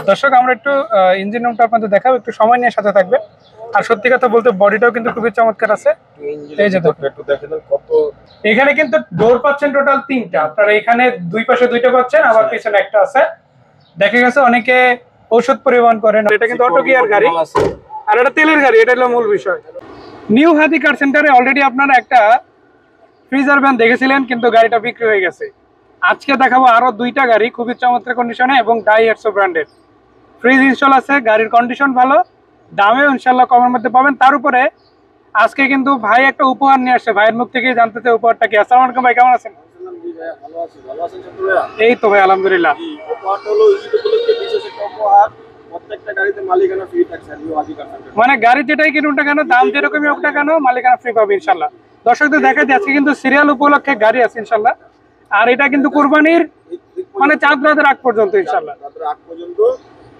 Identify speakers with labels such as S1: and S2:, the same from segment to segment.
S1: দর্শক আমরা একটু ইঞ্জিন রুমটা আপনাদের দেখাবো, একটু সময় নিয়ে সাথে থাকবে। আর সত্যি কথা বলতে বডিটাও কিন্তু খুবই চমৎকার আছে। এই যে একটু দেখেন কত, এখানে কিন্তু ডোর পাচ্ছেন টোটাল 3টা। আপনারা এখানে দুই পাশে 2টা পাচ্ছেন, আবার পিছনে একটা আছে। দেখা গেছে অনেকে ঔষধ পরিবহন করেন, এটা কিন্তু অটো গিয়ার গাড়ি আর এটা তেলের গাড়ি, এটা হলো মূল বিষয়। নিউ হাদি কার সেন্টারে অলরেডি আপনারা একটা ফ্রিজার ভ্যান দেখেছিলেন, কিন্তু গাড়িটা বিক্রি হয়ে গেছে। আজকে দেখাবো আরো 2টা গাড়ি খুবই চমৎকার কন্ডিশনে এবং ডাইহাটসো ব্র্যান্ডের। ফ্রিজ ইনস্টল আছে, গাড়ির কন্ডিশন ভালো, দামেও ইনশাল্লাহ কমের মধ্যে পাবেন। তার উপরে আজকে কিন্তু ভাই একটা উপহার নিয়ে আসছে, ভাইয়ের মুখ থেকে জানতে চাই উপহারটা কি। আসসালামু আলাইকুম ভাই, কেমন আছেন? এই তো ভাই আলহামদুলিল্লাহ। মানে গাড়ি যেটাই কিনুন না কেন, দাম যেরকমই হোক না কেন, মালিকানা ফ্রি পাবে ইনশাল্লাহ। দর্শকদের দেখা যাচ্ছে কিন্তু সিরিয়াল উপলক্ষে গাড়ি আছে ইনশাল্লাহ। আর এটা কিন্তু কুরবানির মানে চাঁদ রাতের আগ পর্যন্ত ইনশাল্লাহ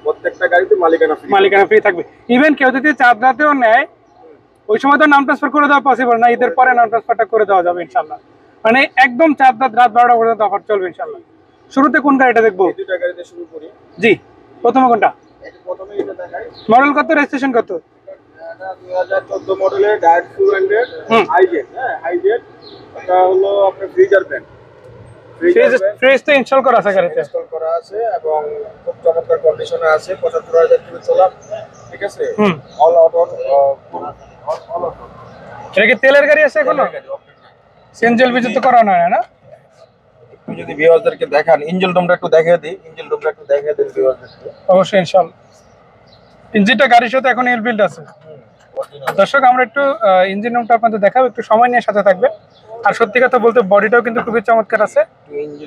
S2: প্রত্যেকটা গাড়িতে
S1: মালিকানা ফ্রি থাকবে। ইভেন কেউ যদি চাঁদ রাতেও নেয়, ওই সময় তো নাম ট্রান্সফার করে দেওয়া পসিবল না, ঈদের পরে নাম ট্রান্সফারটা করে দেওয়া যাবে ইনশাল্লাহ। মানে একদম চাঁদ রাত 12টা পর্যন্ত অফার চলবে ইনশাল্লাহ। শুরুতে কোন গাড়িটা দেখবো?
S2: দুইটা গাড়িতে শুরু করি।
S1: জি, প্রথমে কোনটা?
S2: প্রথমে এটা দেখাই।
S1: মডেল কত, রেজিস্ট্রেশন কত?
S2: এটা 2014 মডেলের ডায়েট 200 হাইজেট। হ্যাঁ, হাইজেট। এটা হলো আপনার ফ্রিজার ভ্যান।
S1: ফ্রিজ তো ইনস্টল করা আছে গাড়িতে,
S2: ইনস্টল করা আছে এবং খুব চমৎকার কন্ডিশনে আছে। 75,000 কিলো চলা, ঠিক আছে। All auto, all auto.
S1: এটা কি তেলের গাড়ি আছে এখনো? সিএনজি এলপিজি তো করা নয় না?
S2: একটু যদি ভিউয়ারদেরকে দেখান, ইঞ্জিন রুমটা একটু দেখিয়ে দিই। ইঞ্জিন রুমটা একটু দেখিয়ে দিন ভিউয়ারদেরকে।
S1: অবশ্যই ইনশাআল্লাহ। ইঞ্জিনটা গাড়ির সাথে এখন এলবিল্ড আছে। দর্শক আমরা একটু ইঞ্জিন রুমটা আপনাদের দেখাবো, একটু সময় নিয়ে সাথে থাকবে। আর সত্যি কথা বলতে বডিটাও কিন্তু খুবই চমৎকার আছে।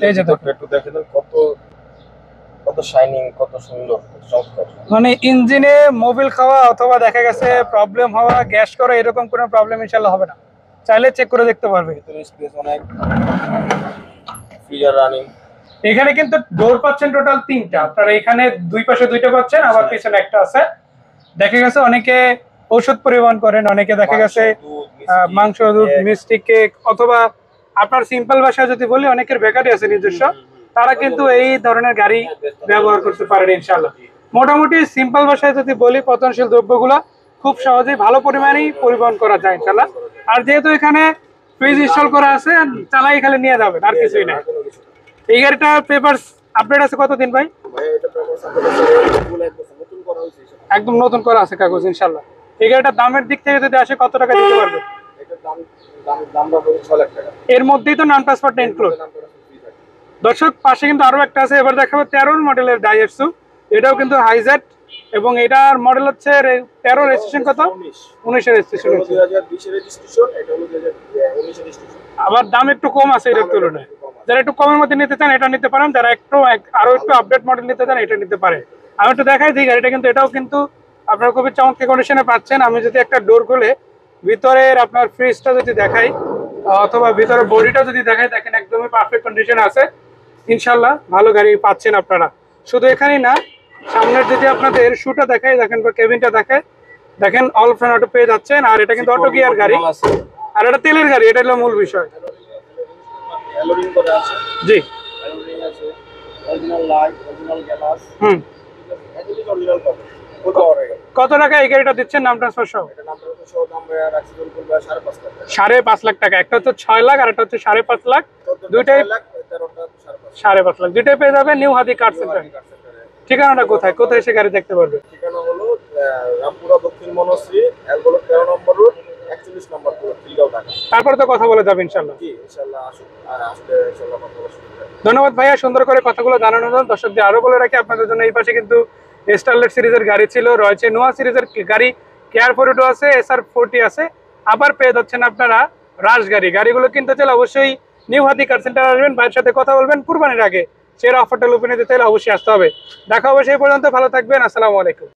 S1: এই যে
S2: একটু দেখেন কত কত শাইনিং, কত সুন্দর, চমৎকার।
S1: মানে ইঞ্জিনে মোবিল খাওয়া অথবা দেখা গেছে প্রবলেম হওয়া, গ্যাস করা, এরকম কোনো প্রবলেম ইনশাআল্লাহ হবে না। চাইলে চেক করে দেখতে পারবে।
S2: ভিতরে স্পেস অনেক, ফ্রিজার রানিং।
S1: এখানে কিন্তু ডোর পাচ্ছেন টোটাল 3টা। আপনারা এখানে দুই পাশে 2টা পাচ্ছেন, আবার পিছনে একটা আছে। দেখা গেছে অনেকে ঔষধ পরিবহন করেন, অনেকে দেখা গেছে মাংস, দুধ, মিষ্টি, কেক, অথবা আপনার সিম্পল ভাষায় যদি বলি অনেকের বেকারি আছে নিজস্ব, তারা কিন্তু এই ধরনের গাড়ি ব্যবহার করতে পারেন ইনশাআল্লাহ। মোটামুটি সিম্পল ভাষায় যদি বলি, পতনশীল দ্রব্যগুলো খুব সহজেই ভালো পরিমাণেই পরিবহন করা যায় ইনশাআল্লাহ। আর যেহেতু এখানে ফ্রিজ ইনস্টল করা আছে, চালাই খালি নিয়ে যাবেন, আর কিছুই না। এই গাড়িটা পেপারস আপডেট আছে কতদিন ভাই? একদম নতুন করা আছে কাগজ ইনশাআল্লাহ। এই গাড়িটার দামের দিক থেকে যদি আসে, কত টাকা দিতে পারবে? এর মধ্যেই তো নাম ট্রান্সফারটা ইনক্লুড। দর্শক পাশে কিন্তু আরো একটা আছে, এবার দেখাবো 13 মডেলের ডাইহাটসো। এটাও কিন্তু হাইজেট এবং এটার মডেল হচ্ছে 13, রেজিস্ট্রেশন কত? 19 এর রেজিস্ট্রেশন। আবার দাম একটু কম আছে এর তুলনায়। যারা একটু কমের মধ্যে নিতে চান এটা নিতে পারেন, যারা একটু আরো একটু আপডেট মডেল নিতে চান এটা নিতে পারেন। আমি একটু দেখাই দিই গাড়িটা, কিন্তু এটাও কিন্তু আপনারা খুবই চমৎকার কন্ডিশনে পাচ্ছেন। আমি যদি একটা ডোর খুলে ভিতরের আপনার ফ্রিজটা যদি দেখাই, অথবা ভিতরের বডিটা যদি দেখাই, দেখেন একদমই পারফেক্ট কন্ডিশনে আছে ইনশাল্লাহ। ভালো গাড়ি পাচ্ছেন আপনারা। শুধু এখানেই না, সামনের যদি আপনাদের শুটা দেখাই, দেখেন বা কেবিনটা দেখায়, দেখেন অল ফ্রন্ট অটো পেয়ে যাচ্ছেন। আর এটা কিন্তু অটো গিয়ার গাড়ি আর এটা তেলের গাড়ি, এটা হলো মূল বিষয়। জি, কত টাকা এই গাড়িটা দিচ্ছেন নাম ট্রান্সফার সহ? 5.5 লাখ টাকা। একটা হচ্ছে 6 লাখ আর একটা হচ্ছে 5.5 লাখ। দুইটাই 5.5 লাখ, দুইটাই পেয়ে যাবে নিউ হাদি কার সেন্টার। ঠিকানাটা কোথায়, কোথায় এসে গাড়ি দেখতে পারবে?
S2: ঠিকানা হলো রামপুরা দক্ষিণ মনশ্রী, এল ব্লক 13 নম্বর রোড, 41 নম্বর রোড, খিলগাঁও, ঢাকা।
S1: তারপরে তো কথা বলে যাবে ইনশাআল্লাহ।
S2: জি ইনশাআল্লাহ, আসুন। আর আসলে ইনশাআল্লাহ কথা বলা শুরু করব।
S1: ধন্যবাদ ভাইয়া, সুন্দর করে কথাগুলো জানানোর জন্য। দর্শকদের আরো বলে রাখি আপনাদের জন্য, এই পাশে কিন্তু স্টারলেট সিরিজের গাড়ি ছিল, রয়েছে নোয়া সিরিজের গাড়ি, কেয়ার 42 আছে, SR 40 আছে। আবার পেয়ে যাচ্ছেন আপনারা রাশ গাড়ি। গাড়িগুলো কিনতে চাইলে অবশ্যই নিউ হাদি কার সেন্টার আসবেন, ভাইয়ের সাথে কথা বলবেন। কুরবানির আগে সেরা অফারটা লুপে নিতে চাইলে অবশ্যই আসতে হবে। দেখা হবে সেই পর্যন্ত, ভালো থাকবেন, আসসালামু আলাইকুম।